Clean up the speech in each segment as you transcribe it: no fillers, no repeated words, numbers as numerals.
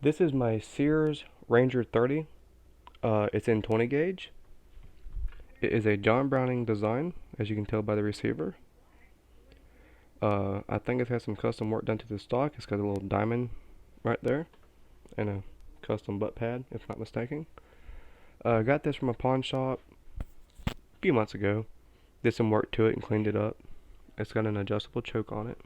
This is my Sears Ranger 30. It's in 20 gauge. It is a John Browning design, as you can tell by the receiver. I think it has some custom work done to the stock. It's got a little diamond right there and a custom butt pad, if not mistaken. I got this from a pawn shop a few months ago. Did some work to it and cleaned it up. It's got an adjustable choke on it.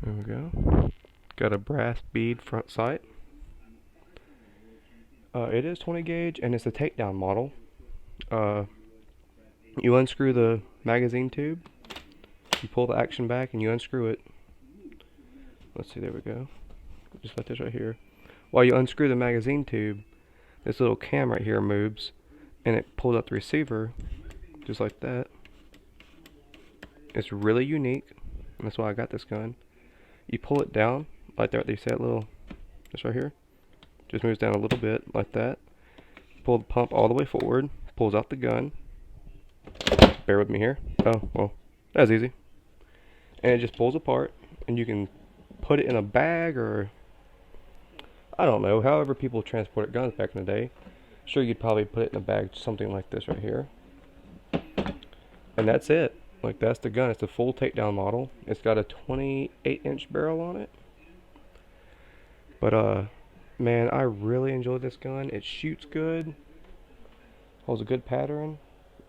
There we go. Got a brass bead front sight. It is 20 gauge and it's a takedown model. You unscrew the magazine tube, you pull the action back and you unscrew it. Let's see, there we go. Just like this right here. While you unscrew the magazine tube, this little cam right here moves and it pulls up the receiver just like that. It's really unique, and that's why I got this gun. You pull it down like that, they said, little, just right here. Just moves down a little bit like that. Pull the pump all the way forward, pulls out the gun. Bear with me here. Oh, well, that's easy. And it just pulls apart, and you can put it in a bag, or I don't know, however people transported guns back in the day. Sure, you'd probably put it in a bag, something like this right here. And that's it. Like, that's the gun. It's a full takedown model. It's got a 28-inch barrel on it. But, man, I really enjoyed this gun. It shoots good. Holds a good pattern.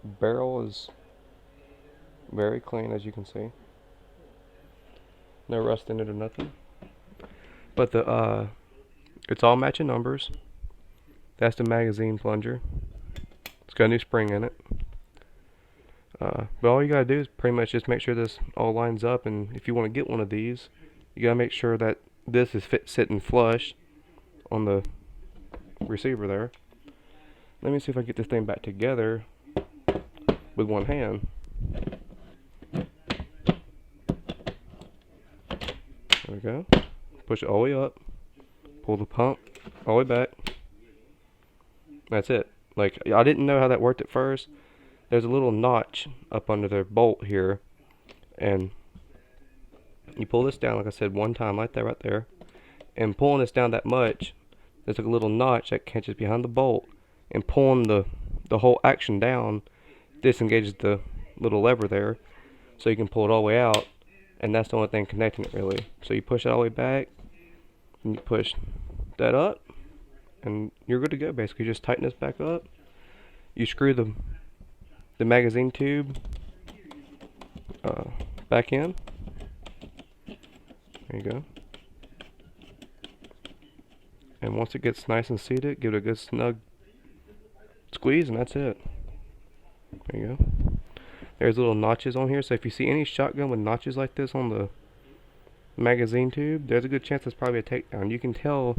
Barrel is very clean, as you can see. No rust in it or nothing. But it's all matching numbers. That's the magazine plunger. It's got a new spring in it. But all you gotta do is pretty much just make sure this all lines up, and if you want to get one of these, you gotta make sure that this is sitting flush on the receiver there. Let me see if I get this thing back together with one hand. There we go. Push it all the way up. Pull the pump all the way back. That's it. Like, I didn't know how that worked at first. There's a little notch up under the bolt here, and you pull this down, like I said, one time like that right there, and pulling this down that much, there's like a little notch that catches behind the bolt, and pulling the whole action down disengages the little lever there, so you can pull it all the way out, and that's the only thing connecting it really. So you push it all the way back, and you push that up, and you're good to go. Basically, just tighten this back up. You screw the magazine tube back in. There you go. And once it gets nice and seated, give it a good snug squeeze, and that's it. There you go. There's little notches on here, so if you see any shotgun with notches like this on the magazine tube, there's a good chance it's probably a takedown. You can tell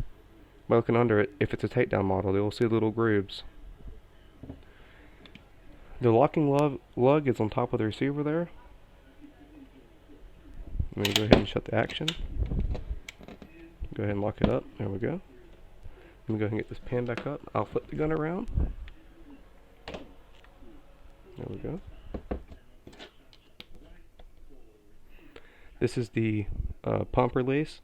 by looking under it if it's a takedown model. You'll see little grooves. The locking lug is on top of the receiver there. Let me go ahead and shut the action. Go ahead and lock it up. There we go. Let me go ahead and get this pin back up. I'll flip the gun around. There we go. This is the pump release.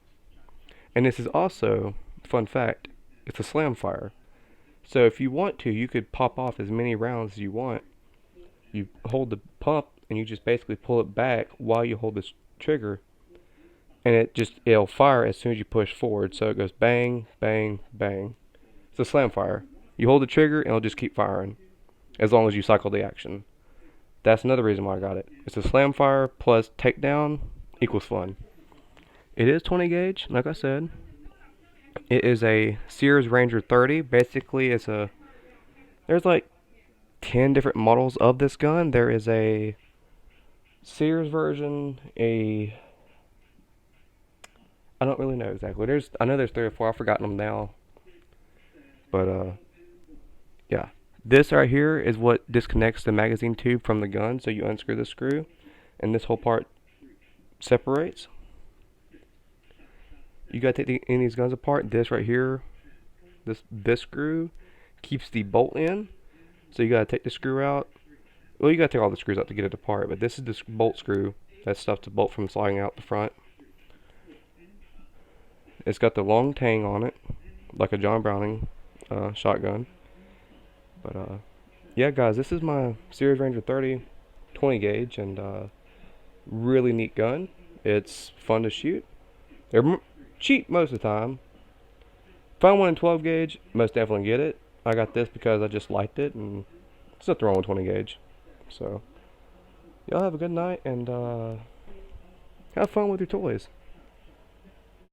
And this is also, fun fact, it's a slam fire. So if you want to, you could pop off as many rounds as you want. You hold the pump and you just basically pull it back while you hold this trigger, and it'll fire as soon as you push forward. So it goes bang, bang, bang. It's a slam fire. You hold the trigger and it'll just keep firing as long as you cycle the action. That's another reason why I got it. It's a slam fire plus takedown equals fun. It is 20 gauge, like I said. It is a Sears Ranger 30. Basically, there's like 10 different models of this gun. There is a Sears version, I don't really know exactly. I know there's 3 or 4. I've forgotten them now. But yeah. This right here is what disconnects the magazine tube from the gun. So you unscrew the screw, and this whole part separates. You gotta take any of these guns apart. This right here, this screw keeps the bolt in. So you gotta take the screw out. Well, you gotta take all the screws out to get it apart, but this is the bolt screw that stops the bolt from sliding out the front. It's got the long tang on it, like a John Browning shotgun. But yeah, guys, this is my Sears Ranger 30 20 gauge, and really neat gun. It's fun to shoot. They're cheap most of the time. Found one in 12 gauge, most definitely get it. I got this because I just liked it, and there's nothing wrong with 20 gauge. So, y'all have a good night, and have fun with your toys.